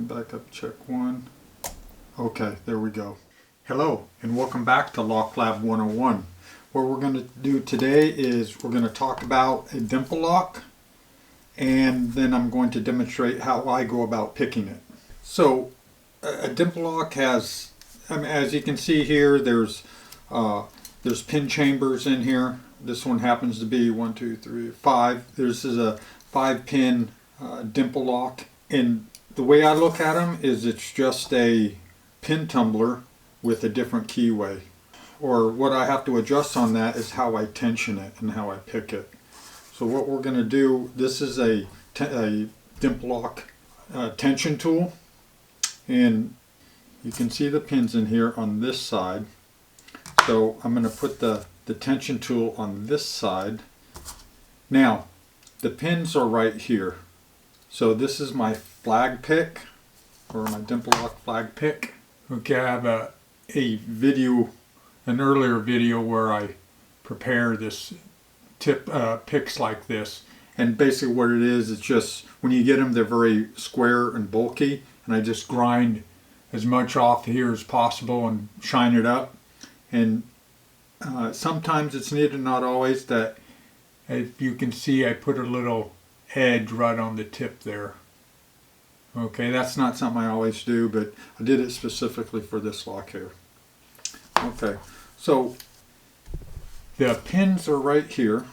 Come back up, check one. Okay, there we go. Hello, and welcome back to Lock Lab 101. What we're going to do today is we're going to talk about a dimple lock, and then I'm going to demonstrate how I go about picking it. So, a dimple lock has, as you can see here, there's pin chambers in here. This one happens to be 1, 2, 3, 5. This is a 5-pin dimple lock, and the way I look at them is it's just a pin tumbler with a different keyway. Or what I have to adjust on that is how I tension it and how I pick it. So what we're going to do, this is a dimple lock tension tool, and you can see the pins in here on this side. So I'm going to put the tension tool on this side. Now the pins are right here. So this is my flag pick, or my dimple lock flag pick. Okay, I have an earlier video where I prepare this picks like this, and basically what it is, it's just when you get them, they're very square and bulky, and I just grind as much off here as possible and shine it up. And sometimes it's needed, not always. That, if you can see, I put a little edge right on the tip there. Okay, that's not something I always do, but I did it specifically for this lock here. Okay, so the pins are right here.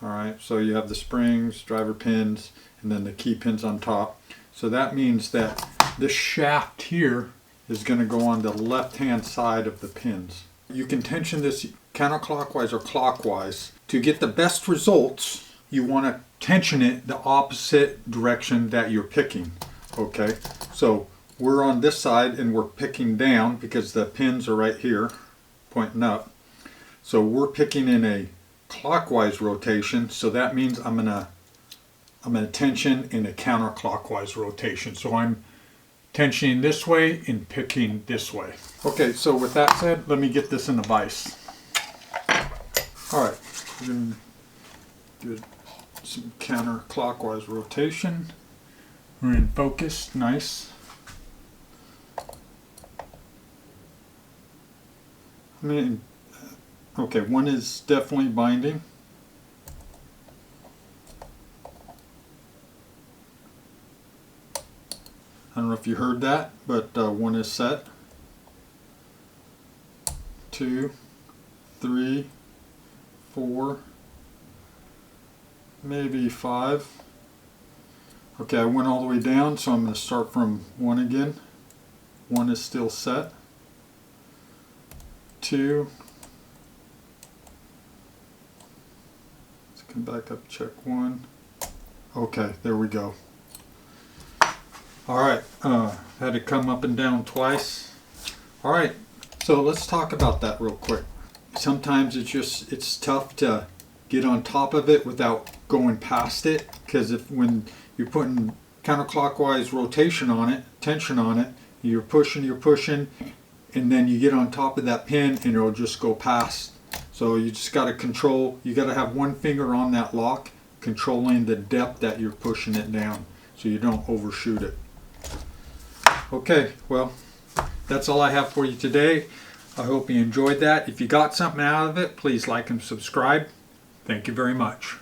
Alright, so you have the springs, driver pins, and then the key pins on top. So that means that this shaft here is going to go on the left-hand side of the pins. You can tension this counterclockwise or clockwise. To get the best results, you want to tension it the opposite direction that you're picking. Okay, so we're on this side and we're picking down because the pins are right here pointing up. So we're picking in a clockwise rotation, so that means I'm gonna tension in a counterclockwise rotation. So I'm tensioning this way and picking this way. Okay, so with that said, let me get this in a vise. Alright, we're going to do some counterclockwise rotation. We're in focus, nice. Okay, one is definitely binding. I don't know if you heard that, but one is set. 2, 3, 4, maybe 5. Okay, I went all the way down, so I'm going to start from 1 again. 1 is still set. 2. Let's come back up, check 1. Okay, there we go. Alright, had to come up and down twice. Alright, so let's talk about that real quick. Sometimes it's tough to get on top of it without going past it, because when you're putting counterclockwise rotation on it, tension on it, you're pushing, and then you get on top of that pin and it'll just go past. So you just got to control, you got to have one finger on that lock controlling the depth that you're pushing it down so you don't overshoot it. Okay, well, that's all I have for you today. I hope you enjoyed that. If you got something out of it, please like and subscribe. Thank you very much.